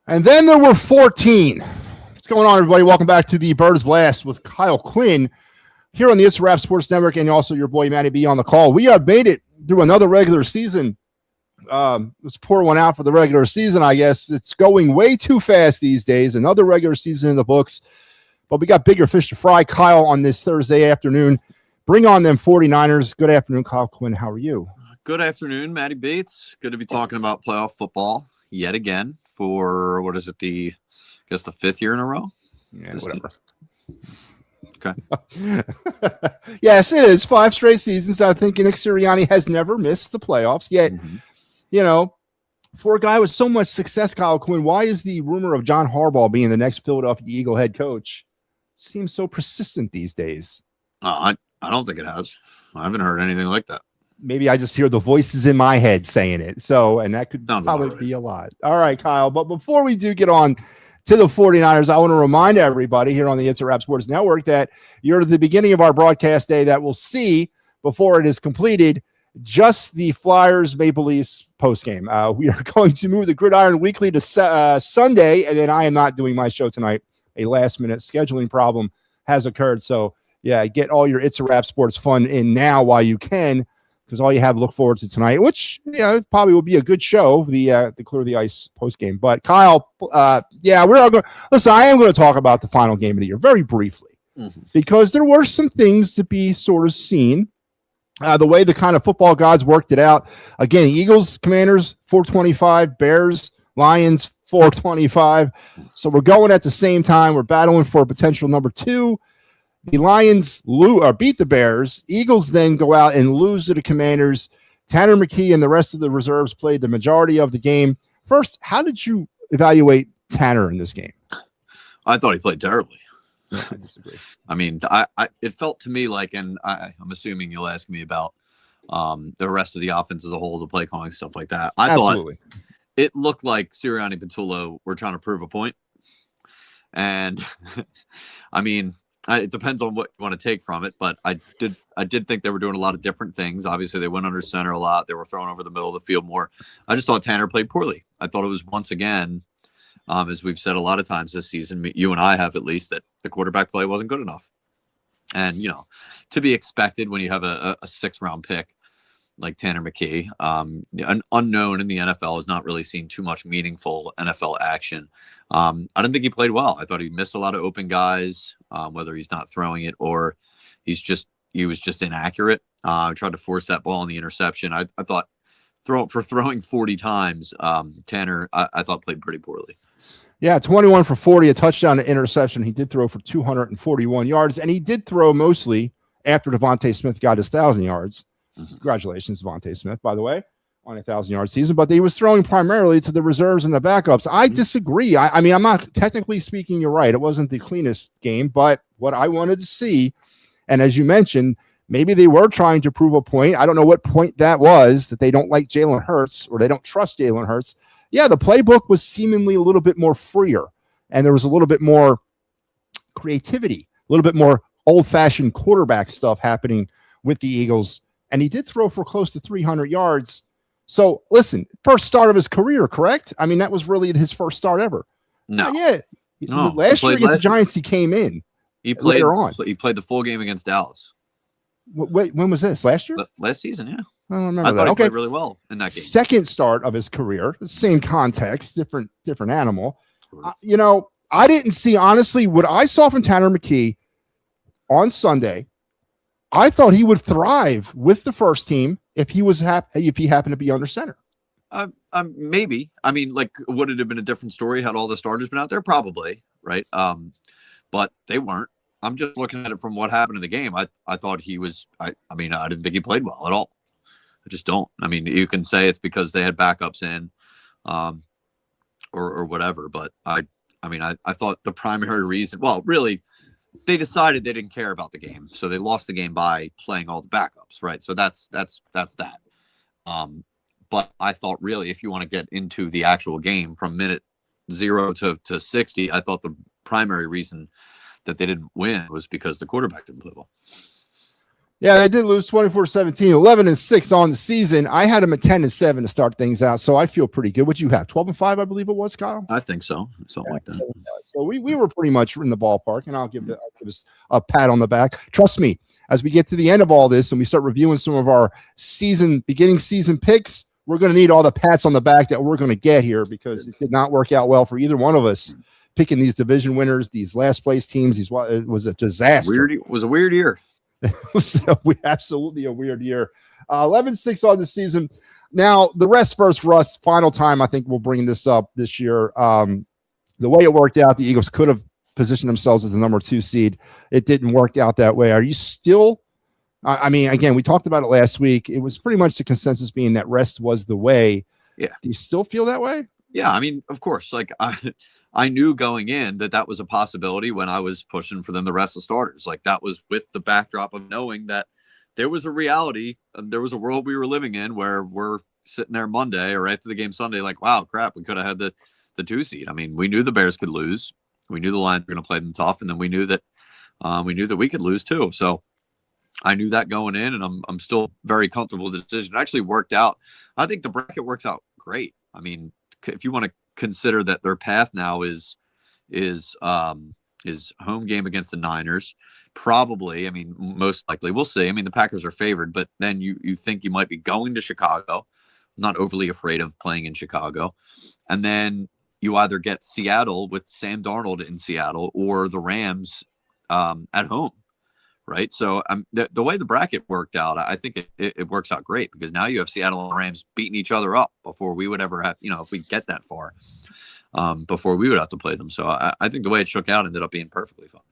And then there were 14. What's going on, everybody? Welcome back to the Birds Blast with Kyle Quinn here on the It's a Wrap Sports Network, and also your boy Matty B on the call. We have made it through another regular season. Let's pour one out for the regular season, I guess. It's going way too fast these days. Another regular season in the books. But we got bigger fish to fry. Kyle, on this Thursday afternoon. Bring on them 49ers. Good afternoon, Kyle Quinn. How are you? Good afternoon, Matty B. It's good to be talking about playoff football yet again for, what is it, the fifth year in a row? Yeah, whatever. Okay. Yes, it is. 5 straight seasons. I think Nick Sirianni has never missed the playoffs. Yet, you know, for a guy with so much success, Kyle Quinn, why is the rumor of John Harbaugh being the next Philadelphia Eagle head coach seems so persistent these days? I don't think it has. I haven't heard anything like that. Maybe I just hear the voices in my head saying it. So, and that could probably be a lot. All right, Kyle. But before we do get on to the 49ers, I want to remind everybody here on the It's a Wrap Sports Network that you're at the beginning of our broadcast day that will see, before it is completed, just the Flyers Maple Leafs postgame. We are going to move the Gridiron Weekly to Sunday, and then I am not doing my show tonight. A last-minute scheduling problem has occurred. So, yeah, get all your It's a Wrap Sports fun in now while you can, because all you have to look forward to tonight, which probably will be a good show, the Clear the Ice post game. But Kyle, we're all going. Listen, I am going to talk about the final game of the year very briefly, because there were some things to be sort of seen. The way the kind of football gods worked it out. Again, Eagles, Commanders 425, Bears, Lions 425. So we're going at the same time. We're battling for a potential number 2. The Lions beat the Bears. Eagles then go out and lose to the Commanders. Tanner McKee and the rest of the reserves played the majority of the game. First, how did you evaluate Tanner in this game? I thought he played terribly. Yeah, I disagree. I mean, it felt to me like, and I'm assuming you'll ask me about the rest of the offense as a whole, the play calling, stuff like that. I thought it looked like Sirianni and Patullo were trying to prove a point. And, I mean, it depends on what you want to take from it, but I did think they were doing a lot of different things. Obviously, they went under center a lot. They were throwing over the middle of the field more. I just thought Tanner played poorly. I thought it was, once again, as we've said a lot of times this season, you and I have at least, that the quarterback play wasn't good enough. And, to be expected when you have a 6th-round pick like Tanner McKee, an unknown in the NFL, has not really seen too much meaningful NFL action. I didn't think he played well. I thought he missed a lot of open guys, whether he's not throwing it or he was just inaccurate. Tried to force that ball in the interception. I thought throwing 40 times, Tanner, I thought played pretty poorly. Yeah, 21 for 40, a touchdown to interception. He did throw for 241 yards, and he did throw mostly after Devontae Smith got his 1,000 yards. Congratulations, Devontae Smith, by the way, on a 1,000-yard season. But he was throwing primarily to the reserves and the backups. I disagree. I mean, I'm not technically speaking. You're right. It wasn't the cleanest game, but what I wanted to see, and as you mentioned, maybe they were trying to prove a point. I don't know what point that was, that they don't like Jalen Hurts or they don't trust Jalen Hurts. Yeah, the playbook was seemingly a little bit more freer, and there was a little bit more creativity, a little bit more old-fashioned quarterback stuff happening with the Eagles. And he did throw for close to 300 yards. So, listen, first start of his career, correct? I mean, that was really his first start ever. No. No. Last year against the Giants, he came in. He played later on. He played the full game against Dallas. Wait, when was this? Last year? Last season, yeah. I don't remember that. He played really well in that game. Second start of his career, same context, different animal. I didn't see, honestly, what I saw from Tanner McKee on Sunday. I thought he would thrive with the first team if he happened to be under center. Maybe. I mean, like, would it have been a different story had all the starters been out there? Probably, right? But they weren't. I'm just looking at it from what happened in the game. I thought he was. I didn't think he played well at all. I just don't. I mean, you can say it's because they had backups in, or whatever. But I thought the primary reason. Well, really, they decided they didn't care about the game, so they lost the game by playing all the backups, right? So that's that. But I thought, really, if you want to get into the actual game from minute 0 to 60, I thought the primary reason that they didn't win was because the quarterback didn't play well. Yeah, they did lose 24-17, 11-6 on the season. I had them at 10-7 to start things out, so I feel pretty good. What you have, 12-5, I believe it was, Kyle? I think so, something like that. So we were pretty much in the ballpark, and I'll give us a pat on the back. Trust me, as we get to the end of all this and we start reviewing some of our beginning season picks, we're going to need all the pats on the back that we're going to get here because it did not work out well for either one of us. Picking these division winners, these last place teams, it was a disaster. It was a weird year. Absolutely a weird year. 11-6 on the season. Now, the rest first, Russ. Final time, I think we'll bring this up this year. The way it worked out, the Eagles could have positioned themselves as the number 2 seed. It didn't work out that way. Are you still? I mean, again, we talked about it last week. It was pretty much the consensus being that rest was the way. Yeah. Do you still feel that way? Yeah. I mean, of course. Like I knew going in that was a possibility when I was pushing for them the rest of starters. Like that was with the backdrop of knowing that there was a reality, there was a world we were living in where we're sitting there Monday or after the game Sunday, like, wow, crap, we could have had the 2 seed. I mean, we knew the Bears could lose. We knew the Lions were going to play them tough, and then we knew that we could lose too. So I knew that going in, and I'm still very comfortable with the decision. It actually worked out. I think the bracket works out great. I mean, if you want to consider that their path now is home game against the Niners, probably. I mean, most likely, we'll see. I mean, the Packers are favored, but then you think you might be going to Chicago. I'm not overly afraid of playing in Chicago, and then you either get Seattle with Sam Darnold in Seattle or the Rams at home, right? So the way the bracket worked out, I think it works out great because now you have Seattle and the Rams beating each other up before we would ever have, if we get that far, before we would have to play them. So I think the way it shook out ended up being perfectly fun.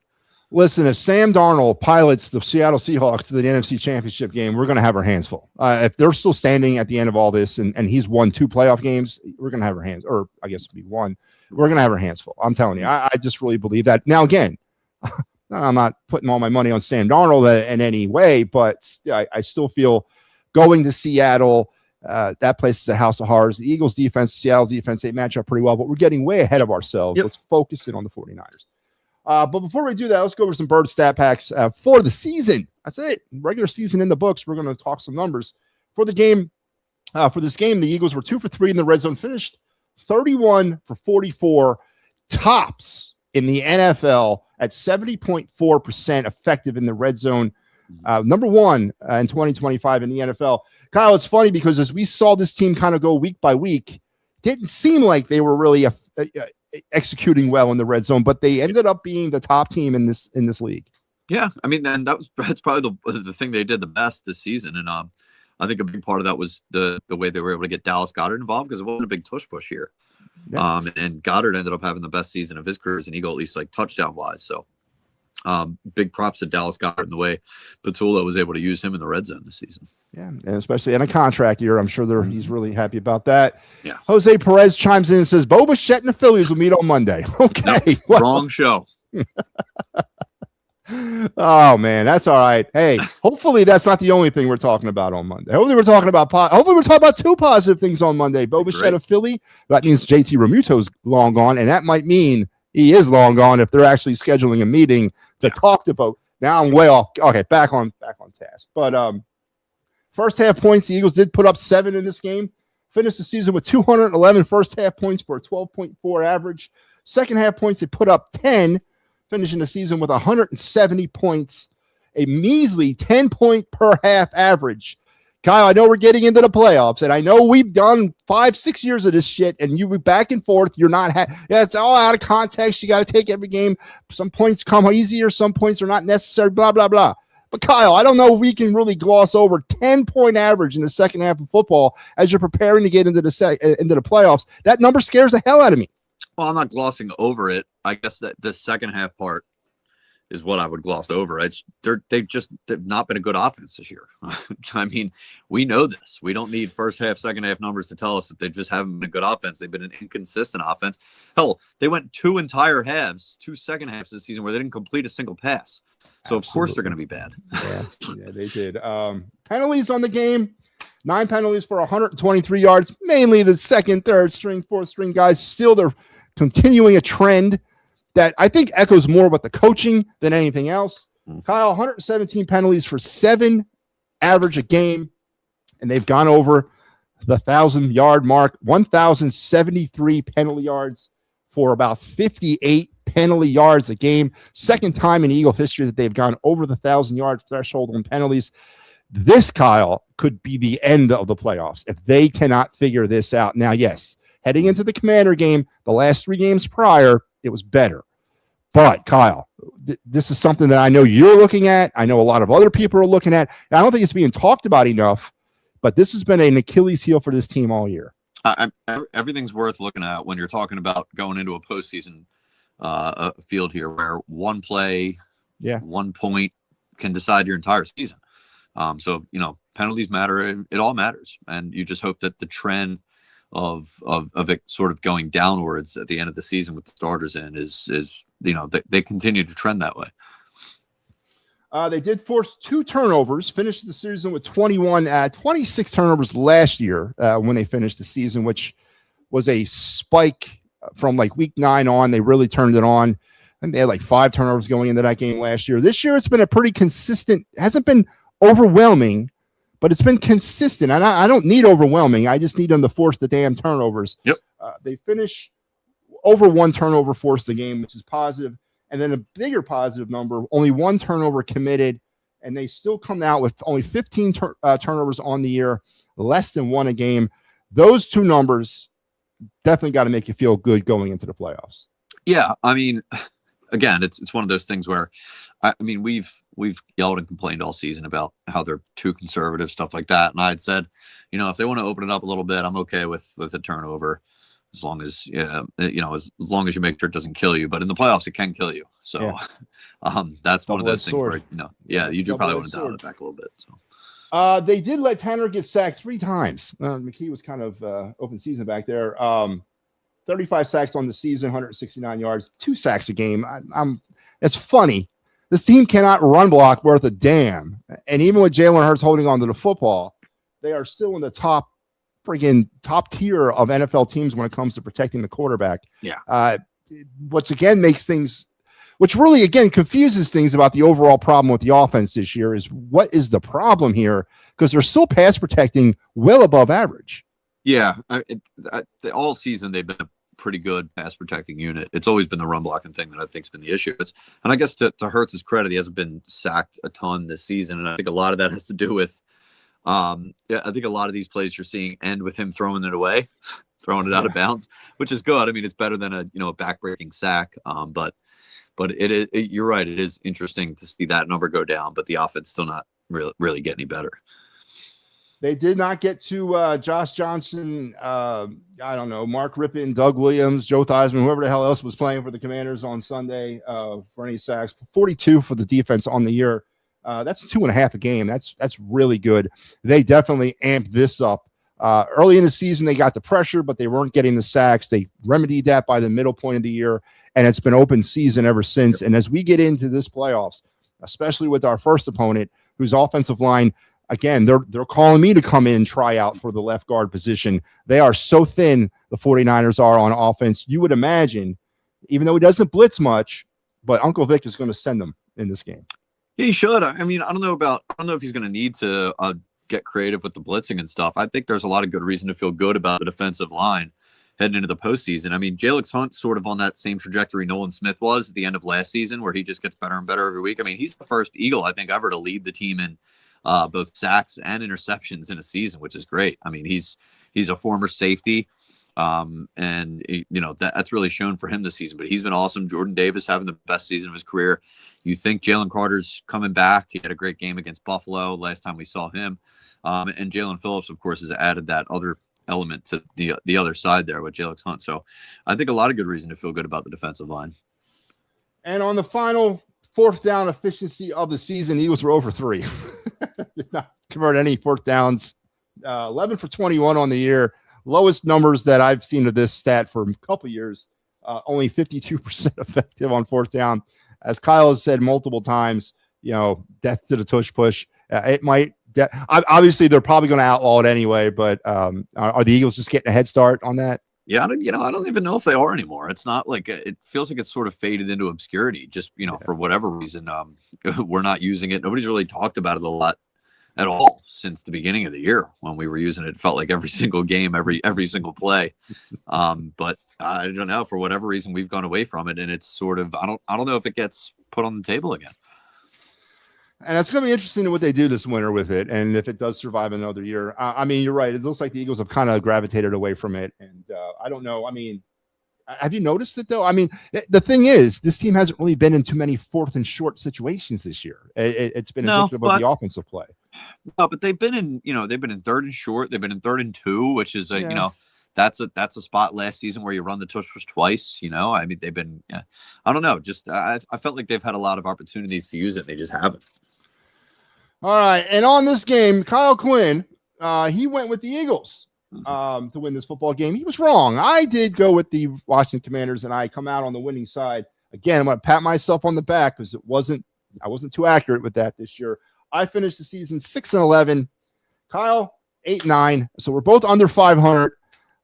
Listen, if Sam Darnold pilots the Seattle Seahawks to the NFC Championship game, we're going to have our hands full. If they're still standing at the end of all this and he's won 2 playoff games, we're going to have our hands, or I guess it'd be 1. We're going to have our hands full. I'm telling you, I just really believe that. Now, again, I'm not putting all my money on Sam Darnold in any way, but I still feel going to Seattle, that place is a house of horrors. The Eagles defense, Seattle's defense, they match up pretty well, but we're getting way ahead of ourselves. Yep. Let's focus in on the 49ers. But before we do that, let's go over some bird stat packs for the season. That's it. Regular season in the books. We're going to talk some numbers for the game. For this game, the Eagles were 2 for 3 in the red zone, finished 31 for 44, tops in the NFL at 70.4% effective in the red zone. Number 1 in 2025 in the NFL. Kyle, it's funny because as we saw this team kind of go week by week, it didn't seem like they were really executing well in the red zone, but they ended up being the top team in this league. Yeah, I mean, and that's probably the thing they did the best this season, and I think a big part of that was the way they were able to get Dallas Goedert involved because it wasn't a big tush push here. Yeah. And Goddard ended up having the best season of his career as an Eagle, at least like touchdown wise. So big props to Dallas Goedert and the way Patullo was able to use him in the red zone this season. Yeah, and especially in a contract year, I'm sure he's really happy about that. Yeah. Jose Perez chimes in and says, Bo Bichette and the Phillies will meet on Monday. Okay. No, wrong show. Oh, man, that's all right. Hey, hopefully that's not the only thing we're talking about on Monday. Hopefully we're talking about 2 positive things on Monday. Bo Bichette of Philly. That means JT Realmuto's long gone, and that might mean he is long gone if they're actually scheduling a meeting to talk to Bo. Now I'm way off. Okay, back on task. But first half points, the Eagles did put up 7 in this game. Finished the season with 211 first half points for a 12.4 average. Second half points, they put up 10, finishing the season with 170 points, a measly 10-point per half average. Kyle, I know we're getting into the playoffs, and I know we've done 5-6 years of this shit, and you be back and forth. You're not it's all out of context. You got to take every game. Some points come easier, some points are not necessary, blah, blah, blah. But Kyle, I don't know if we can really gloss over 10-point average in the second half of football as you're preparing to get into the playoffs. That number scares the hell out of me. Well, I'm not glossing over it. I guess that the second half part is what I would gloss over. They've not been a good offense this year. I mean, we know this. We don't need first half, second half numbers to tell us that they just haven't been a good offense. They've been an inconsistent offense. Hell, they went 2 entire halves, 2 second halves this season where they didn't complete a single pass. So, Absolutely. Of course, they're going to be bad. Yeah, they did. Penalties on the game, 9 penalties for 123 yards, mainly the second, third string, fourth string guys. Still, they're continuing a trend that I think echoes more about the coaching than anything else. Kyle, 117 penalties for 7 average a game, and they've gone over the 1,000-yard mark, 1,073 penalty yards for about 58 penalty yards a game. Second time in Eagle history that they've gone over the 1,000-yard threshold on penalties. This, Kyle, could be the end of the playoffs if they cannot figure this out. Now, yes, heading into the Commander game, the last 3 games prior, it was better. But, Kyle, this is something that I know you're looking at. I know a lot of other people are looking at. I don't think it's being talked about enough, but this has been an Achilles heel for this team all year. Everything's worth looking at when you're talking about going into a postseason field here where one play, 1 point can decide your entire season. So, penalties matter. It all matters. And you just hope that the trend of it sort of going downwards at the end of the season with the starters in is they continue to trend that way. They did force 2 turnovers, finished the season with 26 turnovers last year when they finished the season, which was a spike from like week 9 on. They really turned it on. And they had like 5 turnovers going into that game last year. This year, it's been a pretty consistent, hasn't been overwhelming, but it's been consistent. And I don't need overwhelming. I just need them to force the damn turnovers. Yep. They finish over 1 turnover forced a game, which is positive. And then a bigger positive number, only 1 turnover committed, and they still come out with only 15 turnovers on the year, less than 1 a game. Those 2 numbers definitely got to make you feel good going into the playoffs. Yeah, I mean, again, it's one of those things where, we've yelled and complained all season about how they're too conservative, stuff like that. And I had said, if they want to open it up a little bit, I'm okay with a turnover. As long as as long as you make sure it doesn't kill you, but in the playoffs it can kill you. So, that's one of those things where you do probably want to dial it back a little bit. So, they did let Tanner get sacked 3 times. McKee was kind of open season back there. 35 sacks on the season, 169 yards, 2 sacks a game. It's funny. This team cannot run block worth a damn, and even with Jalen Hurts holding on to the football, they are still in the top tier of NFL teams when it comes to protecting the quarterback. Yeah. Which really again confuses things about the overall problem with the offense this year is what is the problem here? Because they're still pass protecting well above average. Yeah. All season they've been a pretty good pass protecting unit. It's always been the run blocking thing that I think's been the issue. And I guess to Hurts' credit, he hasn't been sacked a ton this season. And I think a lot of that has to do with I think a lot of these plays you're seeing end with him throwing it away, throwing it out of bounds, which is good. I mean, it's better than a backbreaking sack. But you're right. It is interesting to see that number go down, but the offense still not really get any better. They did not get to Josh Johnson. I don't know, Mark Rippon, Doug Williams, Joe Theismann, whoever the hell else was playing for the Commanders on Sunday for any sacks. 42 for the defense on the year. That's 2.5 a game. That's really good. They definitely amped this up. Early in the season, they got the pressure, but they weren't getting the sacks. They remedied that by the middle point of the year, and it's been open season ever since. And as we get into this playoffs, especially with our first opponent, whose offensive line, again, they're calling me to come in and try out for the left guard position. They are so thin, the 49ers are on offense. You would imagine, even though he doesn't blitz much, but Uncle Vic is going to send them in this game. He should. I mean, I don't know if he's going to need to get creative with the blitzing and stuff. I think there's a lot of good reason to feel good about the defensive line heading into the postseason. I mean, Jalix Hunt's sort of on that same trajectory Nolan Smith was at the end of last season, where he just gets better and better every week. I mean, he's the first Eagle, I think, ever to lead the team in both sacks and interceptions in a season, which is great. I mean, he's a former safety. And that's really shown for him this season, but he's been awesome. Jordan Davis having the best season of his career. You think Jalen Carter's coming back. He had a great game against Buffalo last time we saw him. And Jalen Phillips, of course, has added that other element to the other side there with Jalix Hunt. So I think a lot of good reason to feel good about the defensive line. And on the final 4th down efficiency of the season, Eagles were over 3. Did not convert any 4th downs. 11 for 21 on the year. Lowest numbers that I've seen of this stat for a couple years. Only 52% effective on 4th down. As Kyle has said multiple times, death to the tush push. It might. Obviously, they're probably going to outlaw it anyway. But are the Eagles just getting a head start on that? Yeah, I don't even know if they are anymore. It's not like it feels like it's sort of faded into obscurity. Just for whatever reason, we're not using it. Nobody's really talked about it a lot at all since the beginning of the year when we were using it. It felt like every single game, every single play. But I don't know, for whatever reason we've gone away from it, and it's sort of I don't know if it gets put on the table again. And it's going to be interesting what they do this winter with it, and if it does survive another year. I mean, you're right. It looks like the Eagles have kind of gravitated away from it, and I don't know. I mean, have you noticed it though? I mean, the thing is, this team hasn't really been in too many 4th and short situations this year. It's been indicative of the offensive play. No, but they've been in 3rd and short. They've been in 3rd and 2, which is that's a spot last season where you run the tush push twice. I mean, they've been. I don't know. Just I felt like they've had a lot of opportunities to use it. And they just haven't. All right, and on this game, Kyle Quinn, he went with the Eagles to win this football game. He was wrong. I did go with the Washington Commanders, and I come out on the winning side. Again, I'm going to pat myself on the back because I wasn't too accurate with that this year. I finished the season 6-11. Kyle 8-9. So we're both under 500.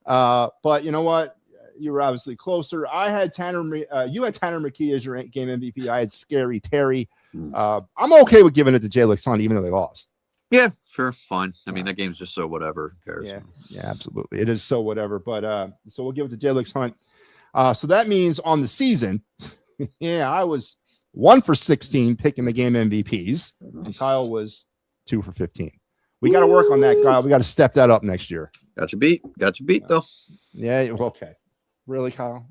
But you know what? You were obviously closer. I had you had Tanner McKee as your game MVP. I had Scary Terry. I'm okay with giving it to Jalen Hunt, even though they lost. Yeah, sure, fine. I mean, that game's just so whatever. Who cares? Yeah, absolutely. It is so whatever. But so we'll give it to Jalen Hunt. So that means on the season, I was 1 for 16 picking the game MVPs, and Kyle was 2 for 15. We got to work on that, Kyle. We got to step that up next year. Got you beat though. Yeah. Okay. Really, Kyle?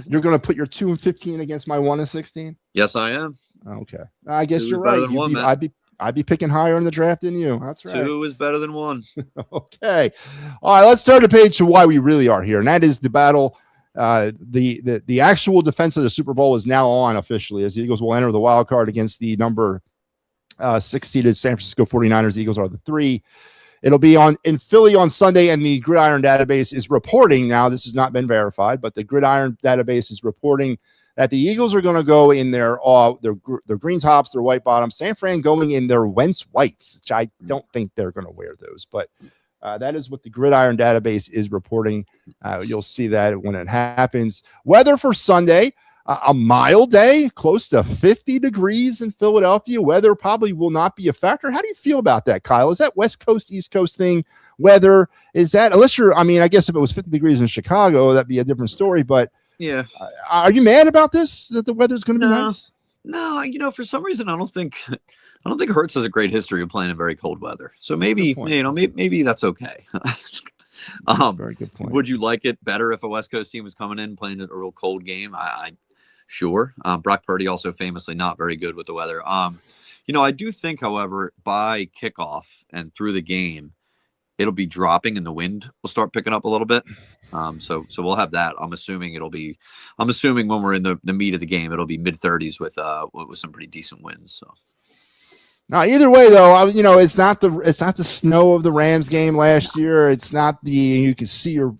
You're going to put your 2 and 15 against my 1 and 16? Yes, I am. Okay. I guess you're right. I'd be picking higher in the draft than you. That's right. 2 is better than 1. Okay. All right. Let's turn the page to why we really are here, and that is the battle. The actual defense of the Super Bowl is now on officially, as the Eagles will enter the wild card against the number 6 seeded San Francisco 49ers. The Eagles are the 3. It'll be in Philly on Sunday, and the Gridiron database is reporting now. This has not been verified, but the Gridiron database is reporting that the Eagles are going to go in their green tops, their white bottoms. San Fran going in their Wentz whites, which I don't think they're going to wear those, but that is what the Gridiron database is reporting. You'll see that when it happens. Weather for Sunday. A mild day, close to 50 degrees in Philadelphia. Weather probably will not be a factor. How do you feel about that, Kyle? Is that West Coast, East Coast thing? Weather, is that, I guess if it was 50 degrees in Chicago, that'd be a different story. But yeah, are you mad about this, that the weather's going to be nice? No, for some reason, I don't think Hurts has a great history of playing in very cold weather. So maybe that's okay. Very good point. Would you like it better if a West Coast team was coming in playing a real cold game? Sure. Brock Purdy also famously not very good with the weather. I do think, however, by kickoff and through the game, it'll be dropping and the wind will start picking up a little bit. So we'll have that. I'm assuming when we're in the meat of the game, it'll be mid-30s with some pretty decent winds. So. Now, either way, though, it's not the snow of the Rams game last year. It's not you can see your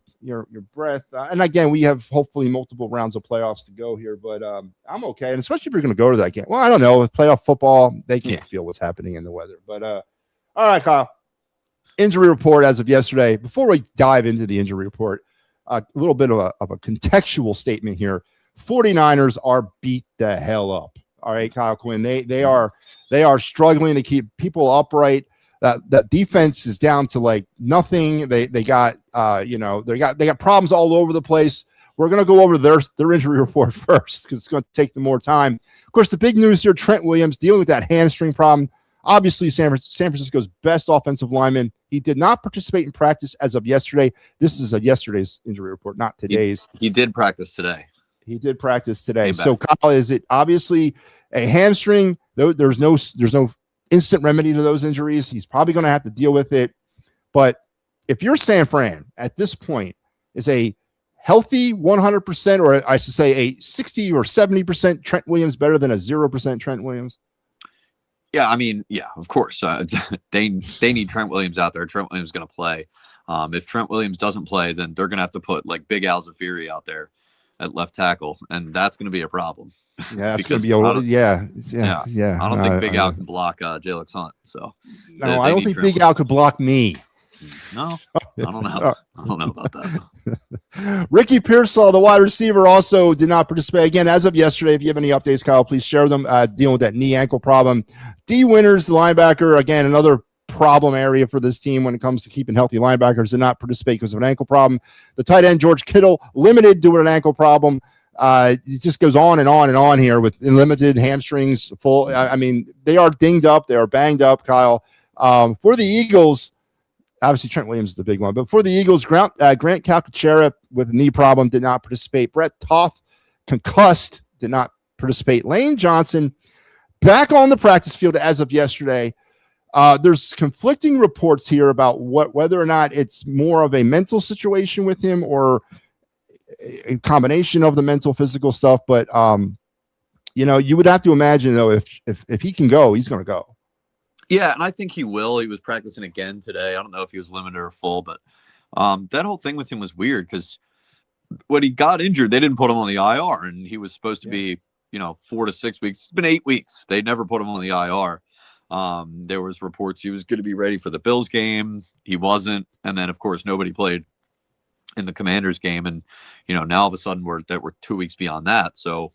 breath. And again, we have hopefully multiple rounds of playoffs to go here, but I'm okay. And especially if you're going to go to that game. Well, I don't know. With playoff football, they can't feel what's happening in the weather. But all right, Kyle. Injury report as of yesterday. Before we dive into the injury report, a little bit of a contextual statement here. 49ers are beat the hell up. All right, Kyle Quinn. They are struggling to keep people upright. That defense is down to like nothing. They got problems all over the place. We're going to go over their injury report first because it's going to take them more time. Of course, the big news here: Trent Williams dealing with that hamstring problem. Obviously, San Francisco's best offensive lineman. He did not participate in practice as of yesterday. This is yesterday's injury report, not today's. He did practice today. He did practice today. So, Kyle, is it obviously a hamstring? There's no instant remedy to those injuries. He's probably going to have to deal with it. But if you're San Fran at this point, is a healthy 100%, or I should say a 60 or 70% Trent Williams better than a 0% Trent Williams? Yeah, I mean, yeah, of course. They need Trent Williams out there. Trent Williams is going to play. If Trent Williams doesn't play, then they're going to have to put like Big Al Zafiri out there at left tackle, and that's going to be a problem. Yeah, it's going to be I don't think Big Al can block Jalen Hunt. So no, I don't think Big Al could block me. No, I don't know. I don't know about that. Ricky Pearsall, the wide receiver, also did not participate. Again, as of yesterday, if you have any updates, Kyle, please share them. Dealing with that knee ankle problem. D. Winters, the linebacker, again, another problem area for this team when it comes to keeping healthy linebackers, did not participate because of an ankle problem. The tight end, George Kittle, limited due to an ankle problem. It just goes on and on and on here with limited hamstrings. Full. I mean, they are dinged up. They are banged up, Kyle. For the Eagles, obviously Trent Williams is the big one, but for the Eagles, Grant Calcaterra with a knee problem did not participate. Brett Toth, concussed, did not participate. Lane Johnson, back on the practice field as of yesterday. There's conflicting reports here about whether or not it's more of a mental situation with him or a combination of the mental, physical stuff. But, you would have to imagine, though, if he can go, he's going to go. Yeah, and I think he will. He was practicing again today. I don't know if he was limited or full, but that whole thing with him was weird because when he got injured, they didn't put him on the IR, and he was supposed to be, 4 to 6 weeks. It's been 8 weeks. They never put him on the IR. There was reports he was going to be ready for the Bills game. He wasn't. And then, of course, nobody played in the Commanders game. And, now all of a sudden we're 2 weeks beyond that. So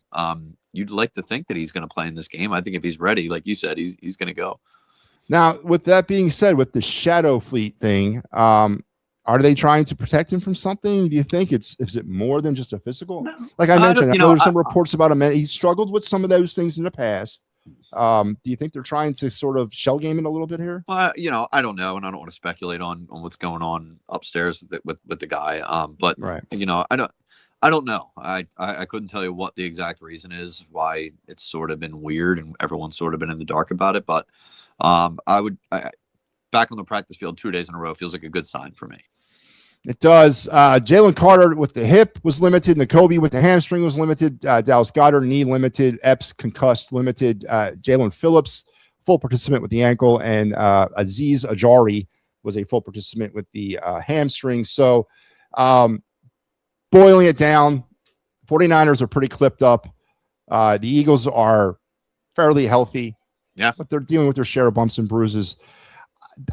you'd like to think that he's going to play in this game. I think if he's ready, like you said, he's going to go. Now, with that being said, with the Shadow Fleet thing, are they trying to protect him from something? Do you think is it more than just a physical? No. Like I mentioned, I know there's some reports about him. He struggled with some of those things in the past. Do you think they're trying to sort of shell game it a little bit here? Well, I don't know, and I don't want to speculate on what's going on upstairs with the guy. But right. I don't know. I couldn't tell you what the exact reason is why it's sort of been weird and everyone's sort of been in the dark about it. But back on the practice field 2 days in a row feels like a good sign for me. It does. Jalen Carter with the hip was limited. Nakobe with the hamstring was limited. Dallas Goedert, knee limited. Epps, concussed, limited. Jalen Phillips, full participant with the ankle. And Aziz Ajari was a full participant with the hamstring. So boiling it down, 49ers are pretty clipped up. The Eagles are fairly healthy. Yeah. But they're dealing with their share of bumps and bruises.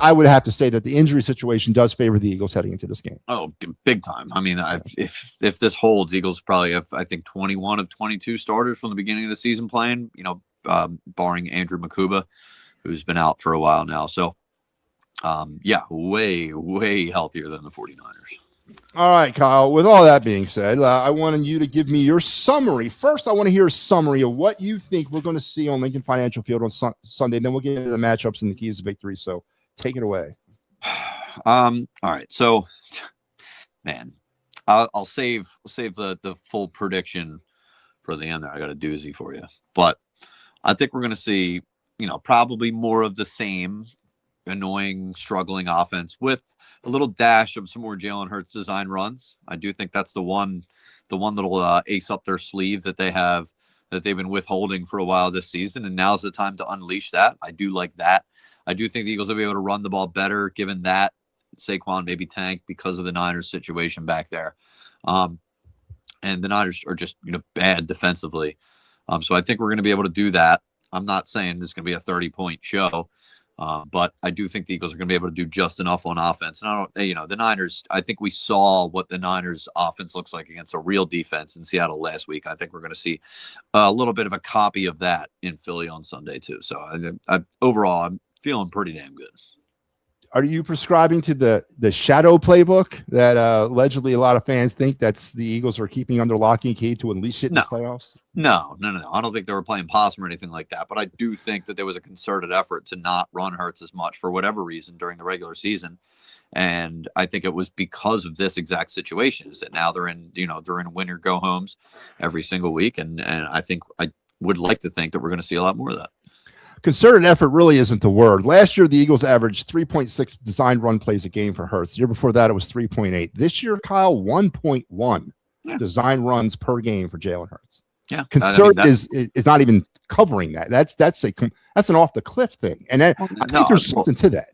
I would have to say that the injury situation does favor the Eagles heading into this game. Oh, big time. I mean, if this holds, Eagles probably have, I think, 21 of 22 starters from the beginning of the season playing, barring Andrew Makuba, who's been out for a while now. So, way, way healthier than the 49ers. All right, Kyle, with all that being said, I wanted you to give me your summary. First, I want to hear a summary of what you think we're going to see on Lincoln Financial Field on Sunday. Then we'll get into the matchups and the keys to victory. So, take it away. All right. So, man, I'll save the full prediction for the end there. I got a doozy for you. But I think we're going to see, probably more of the same annoying, struggling offense with a little dash of some more Jalen Hurts design runs. I do think that's the one that'll ace up their sleeve that they've been withholding for a while this season. And now's the time to unleash that. I do like that. I do think the Eagles will be able to run the ball better, given that Saquon maybe tanked because of the Niners situation back there. And the Niners are just, bad defensively. So I think we're going to be able to do that. I'm not saying this is going to be a 30-point show, but I do think the Eagles are going to be able to do just enough on offense. And the Niners, I think we saw what the Niners offense looks like against a real defense in Seattle last week. I think we're going to see a little bit of a copy of that in Philly on Sunday too. So overall, I'm feeling pretty damn good. Are you prescribing to the shadow playbook that allegedly a lot of fans think that's the Eagles are keeping under lock and key to unleash it in the playoffs? No. I don't think they were playing possum or anything like that. But I do think that there was a concerted effort to not run Hurts as much for whatever reason during the regular season. And I think it was because of this exact situation is that now they're in winner go homes every single week. And I think I would like to think that we're going to see a lot more of that. Concerted effort really isn't the word. Last year, the Eagles averaged 3.6 designed run plays a game for Hurts. The year before that, it was 3.8. This year, Kyle, 1.1 design runs per game for Jalen Hurts. Yeah, concerted is not even covering that. That's an off the cliff thing, and I think there's something to that.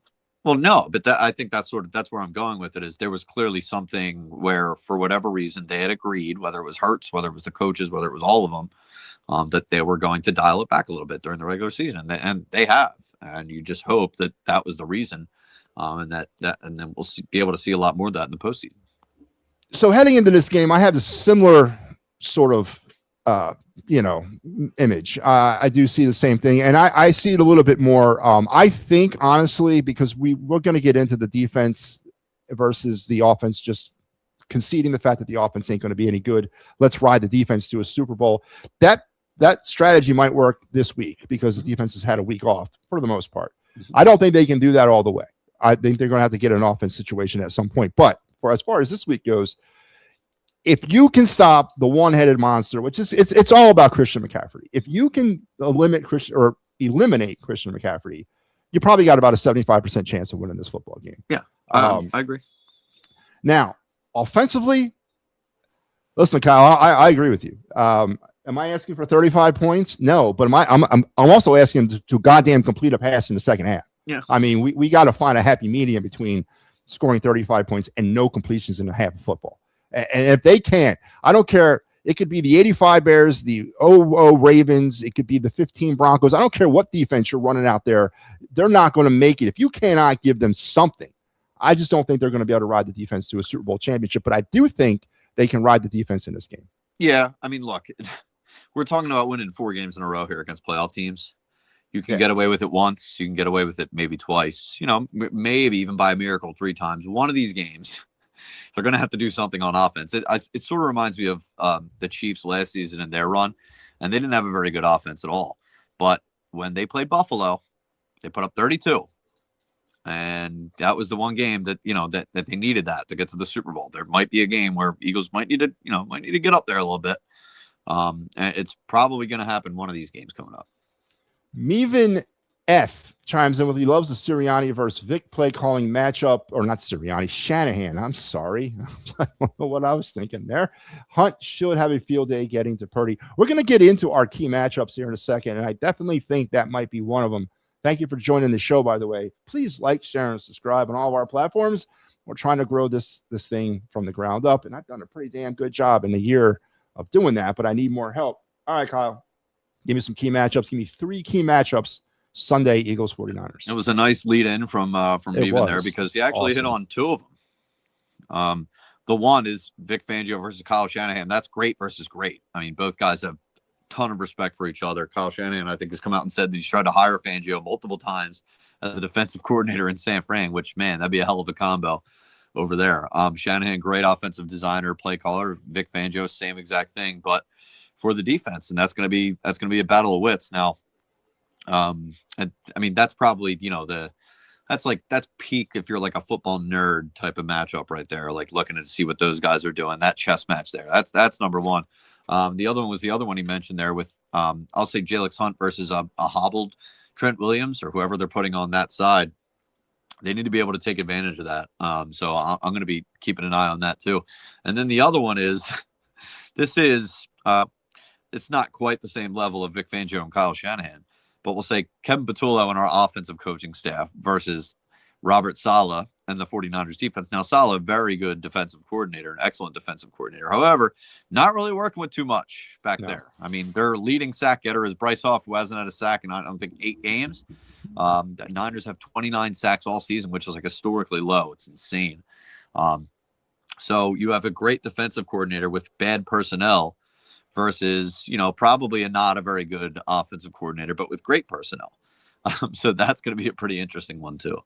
Well, no, but I think that's where I'm going with it. Is there was clearly something where, for whatever reason, they had agreed, whether it was Hurts, whether it was the coaches, whether it was all of them, that they were going to dial it back a little bit during the regular season, and they have. and you just hope that that was the reason, and then we'll be able to see a lot more of that in the postseason. So heading into this game, I have a similar sort of image. I do see the same thing, and I see it a little bit more. I think honestly, because we're going to get into the defense versus the offense, just conceding the fact that the offense ain't going to be any good. Let's ride the defense to a Super Bowl. That strategy might work this week because the defense has had a week off for the most part. I don't think they can do that all the way. I think they're going to have to get an offense situation at some point. But for as far as this week goes, if you can stop the one-headed monster, which is it's all about Christian McCaffrey. If you can eliminate Christian McCaffrey, you probably got about a 75% chance of winning this football game. Yeah, I agree. Now, offensively, listen, Kyle, I agree with you. Am I asking for 35 points? No, but I'm also asking to goddamn complete a pass in the second half. Yeah, I mean, we got to find a happy medium between scoring 35 points and no completions in a half of football. And if they can't, I don't care. It could be the 85 Bears, the 00 Ravens. It could be the 15 Broncos. I don't care what defense you're running out there. They're not going to make it. If you cannot give them something, I just don't think they're going to be able to ride the defense to a Super Bowl championship. But I do think they can ride the defense in this game. Yeah, I mean, look, we're talking about winning 4 games in a row here against playoff teams. You can get away with it once. You can get away with it maybe twice. Maybe even by a miracle 3 times. One of these games, they're going to have to do something on offense. It sort of reminds me of the Chiefs last season in their run, and they didn't have a very good offense at all. But when they played Buffalo, they put up 32, and that was the one game that that they needed that to get to the Super Bowl. There might be a game where Eagles might need to get up there a little bit. And it's probably going to happen one of these games coming up. Mevin F chimes in with he loves the Sirianni versus Vic play calling matchup, or not Sirianni, Shanahan. I'm sorry. I don't know what I was thinking there. Hunt should have a field day getting to Purdy. We're going to get into our key matchups here in a second, and I definitely think that might be one of them. Thank you for joining the show, by the way. Please like, share, and subscribe on all of our platforms. We're trying to grow this thing from the ground up, and I've done a pretty damn good job in a year of doing that, but I need more help. All right, Kyle. Give me some key matchups. Give me 3 key matchups Sunday, Eagles 49ers. It was a nice lead in from Mevin there because he actually hit on 2 of them. The one is Vic Fangio versus Kyle Shanahan. That's great versus great. I mean, both guys have a ton of respect for each other. Kyle Shanahan, I think, has come out and said that he's tried to hire Fangio multiple times as a defensive coordinator in San Fran, which, man, that'd be a hell of a combo over there. Shanahan, great offensive designer, play caller. Vic Fangio, same exact thing, but for the defense, and that's going to be a battle of wits. Now, I mean, that's probably that's peak if you're like a football nerd type of matchup right there, like looking to see what those guys are doing. That chess match there, that's number one. The other one was the other one he mentioned there with I'll say Jalix Hunt versus a hobbled Trent Williams or whoever they're putting on that side. They need to be able to take advantage of that. So I'm going to be keeping an eye on that too. And then the other one is it's not quite the same level of Vic Fangio and Kyle Shanahan, but we'll say Kevin Patullo and our offensive coaching staff versus Robert Saleh and the 49ers defense. Now, Saleh, very good defensive coordinator, an excellent defensive coordinator. However, not really working with too much back there. I mean, their leading sack getter is Bryce Hoff, who hasn't had a sack in, I don't think, 8 games. The Niners have 29 sacks all season, which is like historically low. It's insane. So you have a great defensive coordinator with bad personnel versus, probably not a very good offensive coordinator, but with great personnel. So that's going to be a pretty interesting one too.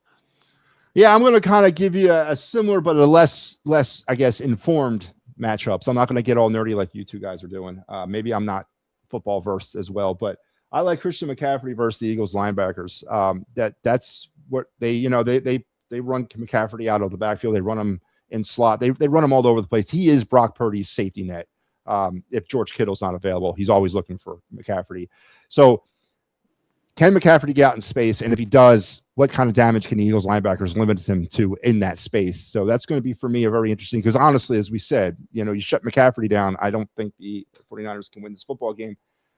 Yeah, I'm going to kind of give you a similar, but a less, I guess, informed matchup. So I'm not going to get all nerdy like you two guys are doing. Maybe I'm not football versed as well, but I like Christian McCaffrey versus the Eagles linebackers. That's what they run McCaffrey out of the backfield. They run him in slot. They run him all over the place. He is Brock Purdy's safety net. If George Kittle's not available, he's always looking for McCaffrey. So can McCaffrey get out in space? And if he does, what kind of damage can the Eagles linebackers limit him to in that space? So that's going to be, for me, a very interesting, because honestly, as we said, you shut McCaffrey down, I don't think the 49ers can win this football game.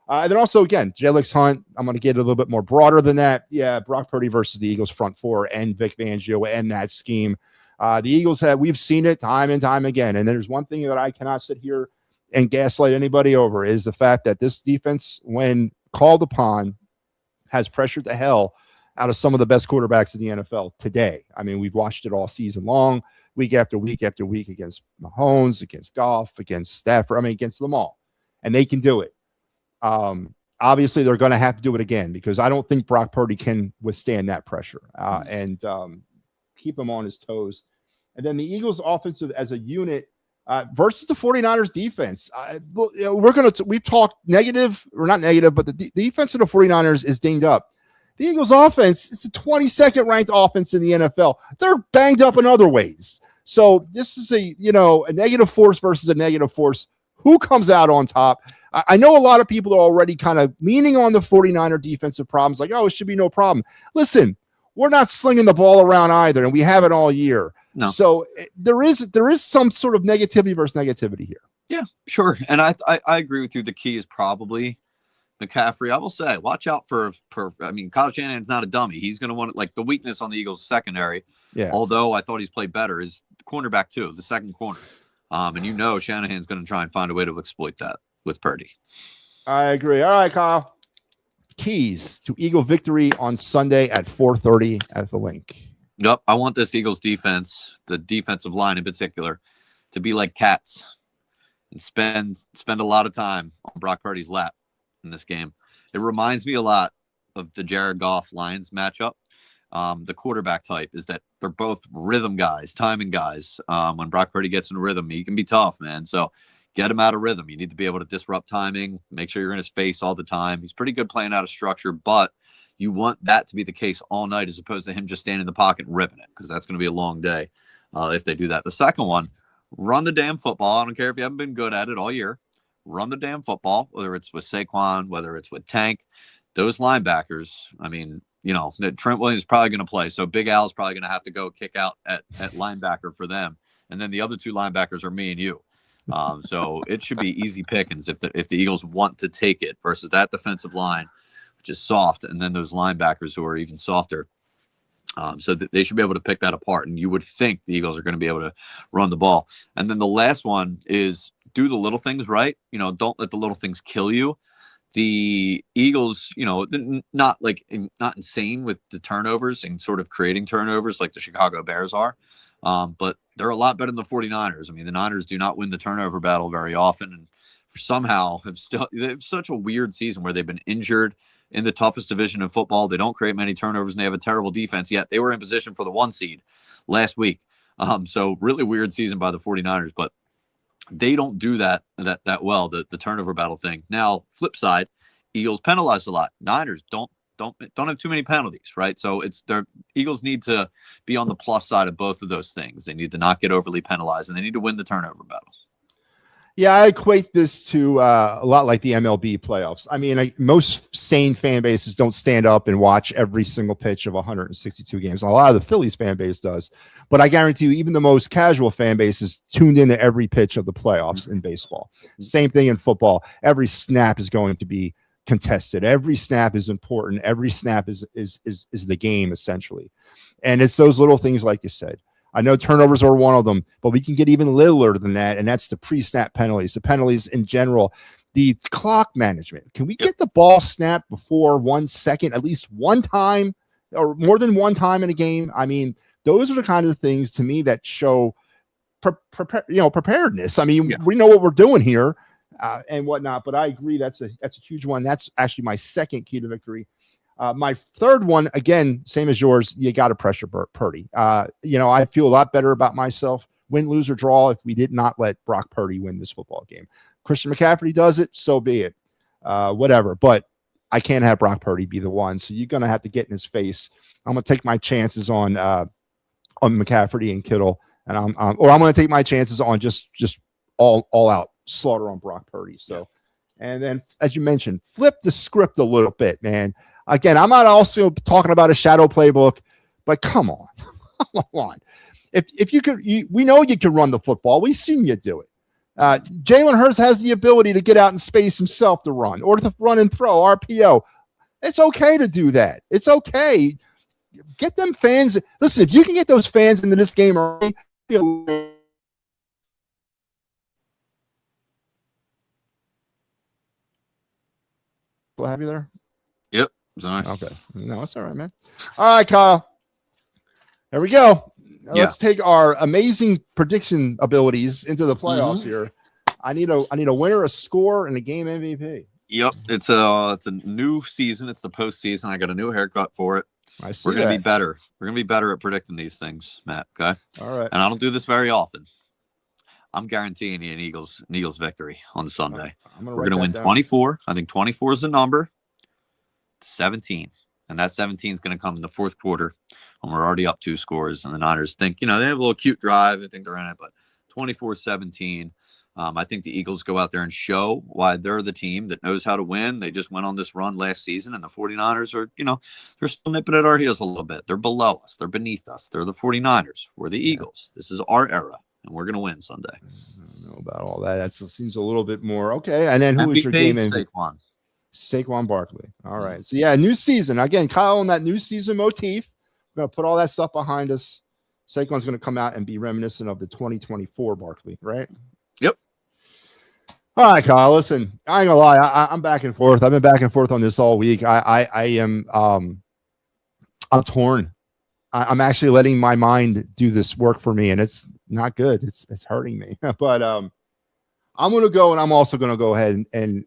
And then also, again, Jalix Hunt, I'm going to get a little bit more broader than that. Yeah, Brock Purdy versus the Eagles front 4 and Vic Fangio and that scheme. The Eagles we've seen it time and time again. And there's one thing that I cannot sit here and gaslight anybody over is the fact that this defense, when called upon, has pressured the hell out of some of the best quarterbacks in the NFL today. I mean, we've watched it all season long, week after week after week, against Mahomes, against Goff, against Stafford. I mean, against them all, and they can do it. Obviously, they're going to have to do it again because I don't think Brock Purdy can withstand that pressure and keep him on his toes. And then the Eagles offensive as a unit versus the 49ers defense. We've talked negative, or not negative, but the defense of the 49ers is dinged up. The Eagles offense is the 22nd ranked offense in the NFL. They're banged up in other ways. So this is a negative force versus a negative force. Who comes out on top? I know a lot of people are already kind of leaning on the 49er defensive problems, like, oh, it should be no problem. Listen, we're not slinging the ball around either, and we haven't all year. No. So there is some sort of negativity versus negativity here. Yeah, sure. And I agree with you. The key is probably McCaffrey. I will say, watch out for Kyle Shanahan's not a dummy. He's going to want the weakness on the Eagles secondary. Yeah. Although I thought he's played better is cornerback too, the second corner. And Shanahan's going to try and find a way to exploit that with Purdy. I agree. All right, Kyle. Keys to Eagle victory on Sunday at 4:30 at the Link. Yep. I want this Eagles defense, the defensive line in particular, to be like cats and spend a lot of time on Brock Purdy's lap in this game. It reminds me a lot of the Jared Goff Lions matchup. The quarterback type is that they're both rhythm guys, timing guys. When Brock Purdy gets in rhythm, he can be tough, man. So get him out of rhythm. You need to be able to disrupt timing, make sure you're in his face all the time. He's pretty good playing out of structure, but you want that to be the case all night as opposed to him just standing in the pocket and ripping it, because that's going to be a long day if they do that. The second one, run the damn football. I don't care if you haven't been good at it all year. Run the damn football, whether it's with Saquon, whether it's with Tank. Those linebackers, Trent Williams is probably going to play, so Big Al's probably going to have to go kick out at linebacker for them. And then the other two linebackers are me and you. So it should be easy pickings if the Eagles want to take it versus that defensive line, which is soft, and then those linebackers who are even softer. So they should be able to pick that apart, and you would think the Eagles are going to be able to run the ball. And then the last one is do the little things right. Don't let the little things kill you. The Eagles, not insane with the turnovers and sort of creating turnovers like the Chicago Bears are, but they're a lot better than the 49ers. I mean, the Niners do not win the turnover battle very often, and somehow they have such a weird season where they've been injured in the toughest division in football. They don't create many turnovers, and they have a terrible defense, yet they were in position for the 1 seed last week. So really weird season by the 49ers, but they don't do that well, the turnover battle thing. Now, flip side, Eagles penalize a lot. Niners don't have too many penalties, right? So their Eagles need to be on the plus side of both of those things. They need to not get overly penalized, and they need to win the turnover battle. Yeah, I equate this to a lot like the MLB playoffs. I mean, most sane fan bases don't stand up and watch every single pitch of 162 games. A lot of the Phillies fan base does. But I guarantee you, even the most casual fan base is tuned into every pitch of the playoffs in baseball. Same thing in football. Every snap is going to be contested. Every snap is important. Every snap is the game, essentially. And it's those little things, like you said. I know turnovers are one of them, but we can get even littler than that, and that's the pre-snap penalties, the penalties in general, the clock management. Can we get the ball snapped before 1 second, at least one time, or more than one time in a game? I mean, those are the kind of things to me that show preparedness. I mean, we know what we're doing here and whatnot, but I agree that's a huge one. That's actually my second key to victory. My third one, again, same as yours, you got to pressure Purdy. I feel a lot better about myself, win, lose, or draw, if we did not let Brock Purdy win this football game. Christian McCaffrey does it, so be it. Whatever. But I can't have Brock Purdy be the one, so you're going to have to get in his face. I'm going to take my chances on McCaffrey and Kittle, and I'm going to take my chances on just all out slaughter on Brock Purdy. So, and then, as you mentioned, flip the script a little bit, man. Again, I'm not also talking about a shadow playbook, but come on. Come on. If you could, we know you can run the football. We've seen you do it. Jalen Hurts has the ability to get out in space himself to run, or to run and throw, RPO. It's okay to do that. It's okay. Get them fans. Listen, if you can get those fans into this game early, will have you there? Yep. Sorry. Okay. No, it's all right, man. All right, Kyle. There we go. Let's take our amazing prediction abilities into the playoffs here. I need a winner, a score, and a game MVP. Yep, it's a new season. It's the postseason. I got a new haircut for it. We're gonna be better. We're gonna be better at predicting these things, Matt. Okay. All right. And I don't do this very often. I'm guaranteeing you an Eagles victory on Sunday. We're gonna win 24. I think 24 is the number. 17, and that 17 is gonna come in the fourth quarter, and we're already up 2 scores. And the Niners think, they have a little cute drive. I think they're in it, but 24-17. I think the Eagles go out there and show why they're the team that knows how to win. They just went on this run last season, and the 49ers are, they're still nipping at our heels a little bit. They're below us. They're beneath us. They're the 49ers. We're the Eagles. This is our era, and we're going to win Sunday. I don't know about all that. That seems a little bit more. Okay, and then who is your game in? Saquon Barkley. All right. So, new season. Again, Kyle on that new season motif. We're going to put all that stuff behind us. Saquon's going to come out and be reminiscent of the 2024 Barkley, right? Yep. All right, Kyle. Listen, I ain't gonna lie. I'm back and forth. I've been back and forth on this all week. I'm torn. I'm actually letting my mind do this work for me, and it's not good. It's hurting me. But I'm gonna go, and I'm also gonna go ahead and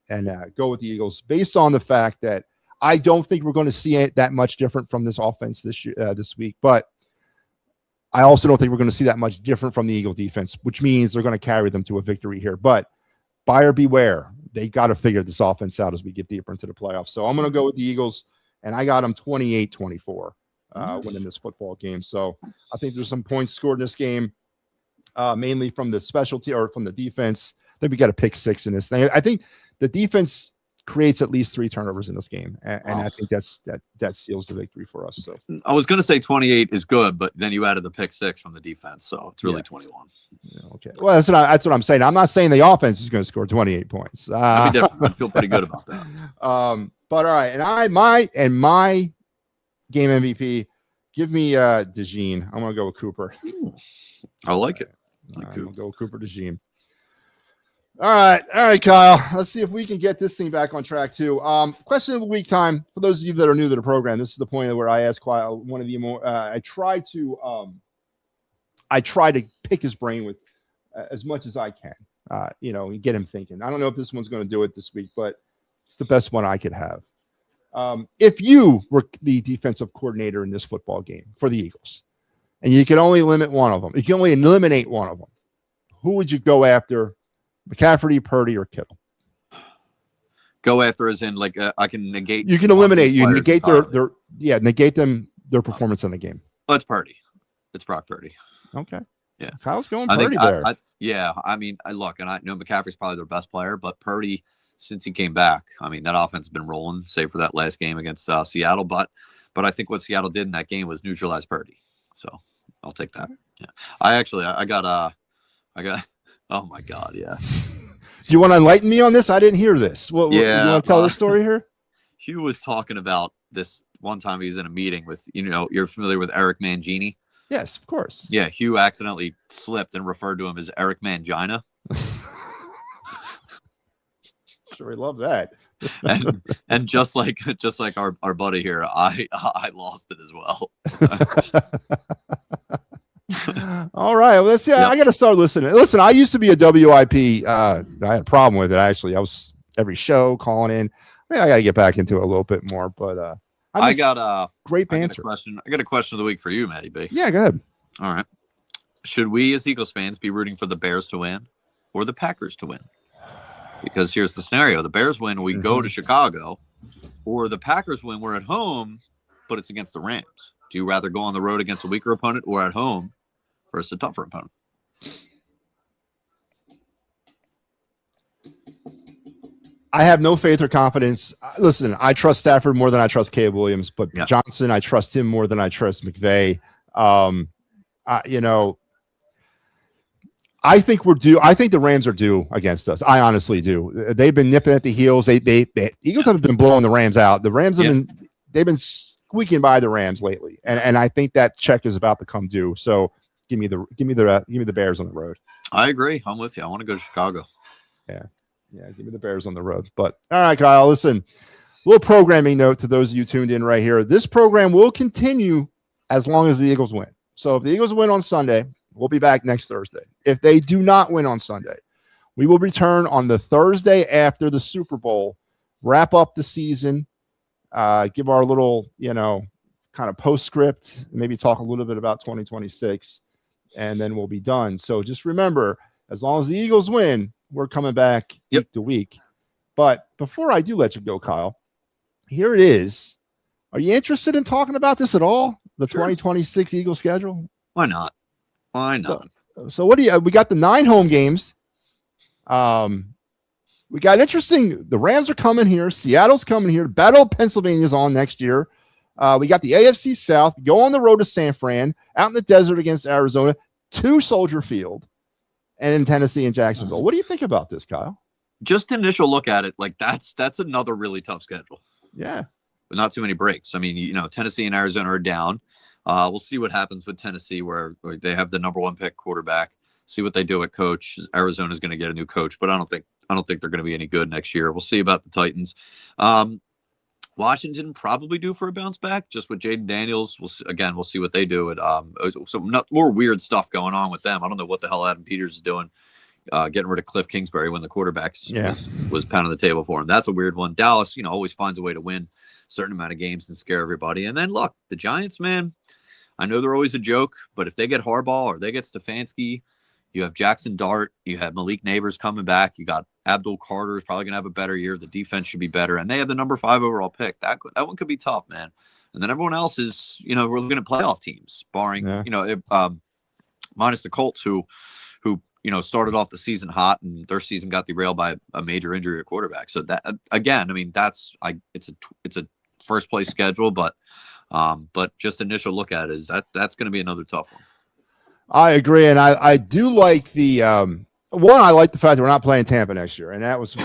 go with the Eagles based on the fact that I don't think we're going to see it that much different from this offense this week. But I also don't think we're going to see that much different from the Eagles defense, which means they're going to carry them to a victory here. But buyer beware. They got to figure this offense out as we get deeper into the playoffs. So I'm going to go with the Eagles, and I got them 28-24 winning this football game. So I think there's some points scored in this game, mainly from the specialty or from the defense. I think we got a pick 6 in this thing. I think the defense creates at least 3 turnovers in this game, and I think that seals the victory for us. So I was going to say 28 is good, but then you added the pick 6 from the defense, so it's really 21. Yeah, okay. Well, that's what I'm saying. I'm not saying the offense is going to score 28 points. That'd be different. I feel pretty good about that. But all right, and my game MVP, give me DeJean. I'm going to go with Cooper. I like it. I'm going to go with Cooper DeJean. All right, Kyle. Let's see if we can get this thing back on track too. Question of the week time for those of you that are new to the program. This is the point where I ask one of you more. I try to pick his brain with as much as I can. And get him thinking. I don't know if this one's going to do it this week, but it's the best one I could have. If you were the defensive coordinator in this football game for the Eagles, and you can only limit one of them, you can only eliminate one of them, who would you go after? McCaffrey, Purdy, or Kittle? Go after as in I can negate. You can eliminate. You negate negate their performance in the game. Oh, it's Purdy. It's Brock Purdy. Okay. Yeah. Kyle's going Purdy there. I mean, look, and I know McCaffrey's probably their best player, but Purdy, since he came back, I mean, that offense has been rolling, save for that last game against Seattle. But I think what Seattle did in that game was neutralize Purdy. So I'll take that. Yeah. I got. Oh my God, yeah. Do you want to enlighten me on this? I didn't hear this. You want to tell the story here? Hugh was talking about this one time. He was in a meeting with, you're familiar with Eric Mangini? Yes, of course. Yeah, Hugh accidentally slipped and referred to him as Eric Mangina. Sure, we love that. and just like our buddy here, I lost it as well. All right. Well, I got to start listening. Listen, I used to be a WIP. I had a problem with it, actually. I was every show calling in. I got to get back into it a little bit more, but I got great banter. I got a question of the week for you, Matty B. Yeah, go ahead. All right. Should we as Eagles fans be rooting for the Bears to win or the Packers to win? Because here's the scenario. The Bears win, we go to Chicago, or the Packers win, we're at home, but it's against the Rams. Do you rather go on the road against a weaker opponent or at home versus a tougher opponent? I have no faith or confidence. Listen, I trust Stafford more than I trust Caleb Williams, but Johnson, I trust him more than I trust McVay. I think we're due. I think the Rams are due against us. I honestly do. They've been nipping at the heels. Eagles haven't been blowing the Rams out. The Rams have been squeaking by the Rams lately, and I think that check is about to come due. So give me the Bears on the road. I agree. I'm with you. I want to go to Chicago. Yeah, give me the Bears on the road. But all right, Kyle, listen. little programming note to those of you tuned in right here. This program will continue as long as the Eagles win. So if the Eagles win on Sunday, we'll be back next Thursday. If they do not win on Sunday, we will return on the Thursday after the Super Bowl, wrap up the season, give our little, kind of postscript, maybe talk a little bit about 2026, and then we'll be done. So just remember, as long as the Eagles win, we're coming back week to week. But before I do let you go, Kyle, here it is. Are you interested in talking about this at all? The 2026 Eagles schedule? Why not? Why not? So what do you? We got the 9 home games. We got interesting. The Rams are coming here. Seattle's coming here. Battle of Pennsylvania's on next year. We got the AFC South. Go on the road to San Fran. Out in the desert against Arizona. To Soldier Field, and in Tennessee and Jacksonville. What do you think about this, Kyle? Just initial look at it, like that's another really tough schedule. Yeah, but not too many breaks. I mean, Tennessee and Arizona are down. We'll see what happens with Tennessee, where they have the number 1 pick quarterback. See what they do at coach. Arizona's going to get a new coach, but I don't think they're going to be any good next year. We'll see about the Titans. Washington probably due for a bounce back, just with Jaden Daniels. We'll see what they do. Some more weird stuff going on with them. I don't know what the hell Adam Peters is doing, getting rid of Cliff Kingsbury when the quarterbacks was pounding the table for him. That's a weird one. Dallas, always finds a way to win a certain amount of games and scare everybody. And then look, the Giants, man, I know they're always a joke, but if they get Harbaugh or they get Stefanski, you have Jackson Dart, you have Malik Neighbors coming back, you got Abdul Carter is probably going to have a better year. The defense should be better, and they have the number 5 overall pick. That one could be tough, man. And then everyone else is, we're looking at playoff teams, barring, minus the Colts, who started off the season hot, and their season got derailed by a major injury at quarterback. So that again, I mean, it's a first place schedule, but just initial look at it is that's going to be another tough one. I agree, and I do like the one. I like the fact that we're not playing Tampa next year, and that was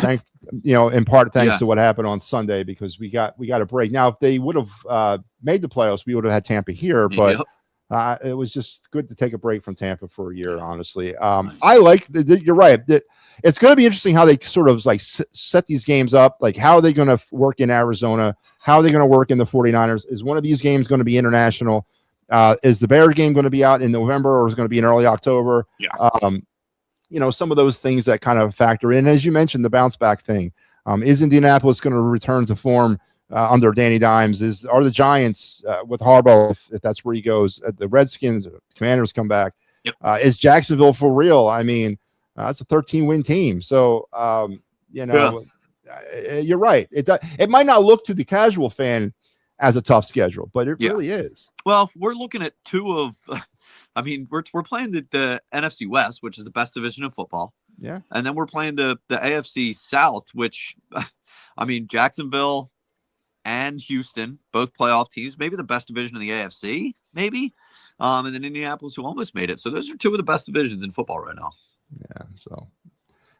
in part thanks to what happened on Sunday, because we got a break. Now, if they would have made the playoffs, we would have had Tampa here, but it was just good to take a break from Tampa for a year. Honestly, I like. You're right. It's going to be interesting how they sort of like set these games up. Like, how are they going to work in Arizona? How are they going to work in the 49ers? Is one of these games going to be international? Is the Bears game going to be out in November, or is it going to be in early October? Yeah. Some of those things that kind of factor in. As you mentioned, the bounce back thing. Is Indianapolis going to return to form under Danny Dimes? Are the Giants with Harbaugh, if that's where he goes? The Redskins, Commanders come back. Yep. Is Jacksonville for real? I mean, it's a 13-win team. So, you're right. It might not look to the casual fan as a tough schedule, but it really is. Well, we're looking at we're playing the NFC West, which is the best division in football. Yeah. And then we're playing the AFC South, which, Jacksonville and Houston, both playoff teams, maybe the best division in the AFC, maybe. And then Indianapolis, who almost made it. So those are 2 of the best divisions in football right now. Yeah. So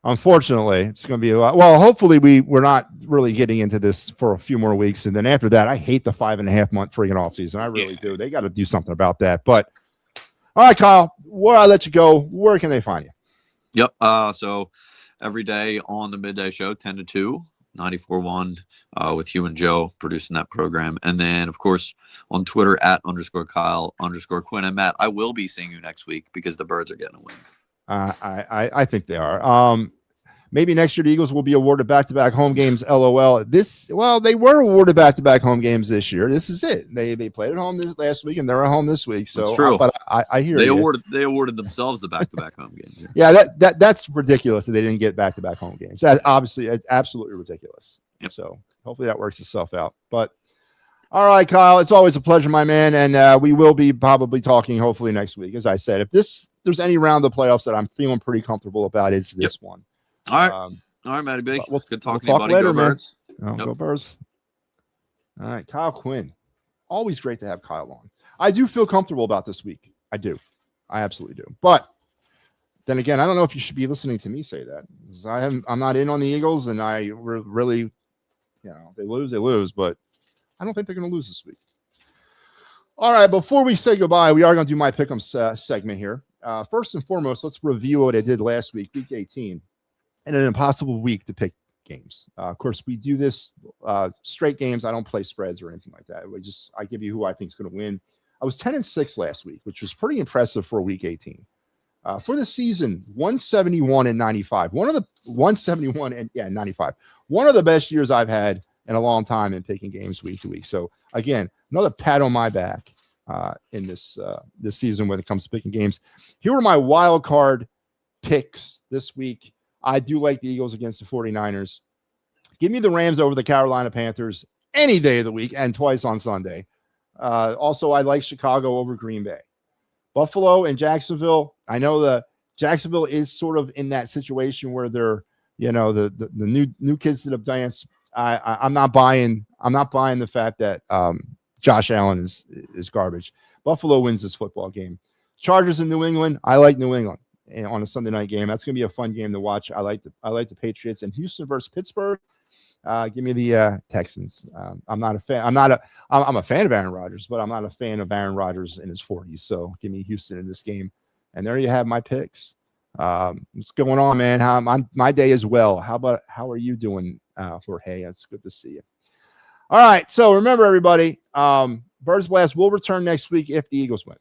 unfortunately, it's going to be a lot. Well, hopefully we're not really getting into this for a few more weeks. And then after that, I hate the 5.5 month freaking off season. I really do. They got to do something about that. But all right, Kyle, before I let you go, where can they find you? Yep. So every day on the midday show, 10 to 2, 94.1 with Hugh and Joe producing that program. And then, of course, on Twitter @_Kyle_Quinn. And Matt, I will be seeing you next week because the Birds are getting a win. I think they are. Maybe next year the Eagles will be awarded back-to-back home games. LOL. They were awarded back-to-back home games this year. This is it. They played at home last week, and they're at home this week. So that's true. But I hear they awarded themselves the back-to-back home games. Here. Yeah, that's ridiculous that they didn't get back-to-back home games. That obviously, it's absolutely ridiculous. Yep. So hopefully that works itself out. But all right, Kyle, it's always a pleasure, my man, and we will be probably talking hopefully next week. As I said, if there's any round of the playoffs that I'm feeling pretty comfortable about, it's this one. All right. All right, Matty B. Good talking to you, buddy. Later, Go Birds. Go Birds. All right, Kyle Quinn. Always great to have Kyle on. I do feel comfortable about this week. I do. I absolutely do. But then again, I don't know if you should be listening to me say that. I'm not in on the Eagles, and I really, they lose, but I don't think they're going to lose this week. All right, before we say goodbye, we are going to do my pick'em segment here. First and foremost, let's review what I did last week, week 18. And an impossible week to pick games. Of course, we do this straight games. I don't play spreads or anything like that. I give you who I think is going to win. I was 10-6 last week, which was pretty impressive for week 18. For the season, 171 and 95. 171 and 95. One of the best years I've had in a long time in picking games week to week. So again, another pat on my back in this season when it comes to picking games. Here are my wild card picks this week. I do like the Eagles against the 49ers. Give me the Rams over the Carolina Panthers any day of the week and twice on Sunday. Also, I like Chicago over Green Bay. Buffalo and Jacksonville. I know the Jacksonville is sort of in that situation where they're, the new kids that have danced. I'm not buying the fact that Josh Allen is garbage. Buffalo wins this football game. Chargers in New England. I like New England on a Sunday night game. That's going to be a fun game to watch. I like the Patriots. And Houston versus Pittsburgh. Give me the Texans. I'm not a fan. I'm a fan of Aaron Rodgers, but I'm not a fan of Aaron Rodgers in his 40s. So give me Houston in this game. And there you have my picks. What's going on, man? My day is well. How are you doing, Jorge? It's good to see you. All right. So remember, everybody, Birds Blast will return next week if the Eagles win.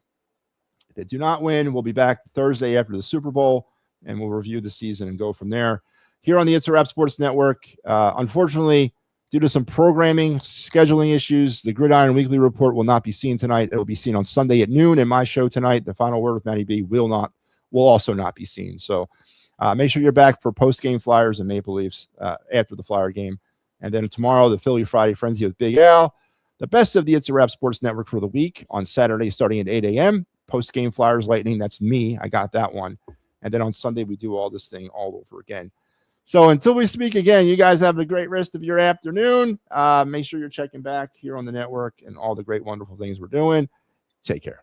If they do not win, we'll be back Thursday after the Super Bowl, and we'll review the season and go from there. Here on the It's a Wrap Sports Network, unfortunately, due to some programming, scheduling issues, the Gridiron Weekly Report will not be seen tonight. It will be seen on Sunday at noon, and my show tonight, The Final Word with Matty B, will also not be seen. So make sure you're back for post-game Flyers and Maple Leafs after the Flyer game. And then tomorrow, the Philly Friday Frenzy with Big Al. The best of the It's a Wrap Sports Network for the week on Saturday starting at 8 a.m. Post-game Flyers Lightning, that's me. I got that one. And then on Sunday, we do all this thing all over again. So until we speak again, you guys have a great rest of your afternoon. Make sure you're checking back here on the network and all the great, wonderful things we're doing. Take care.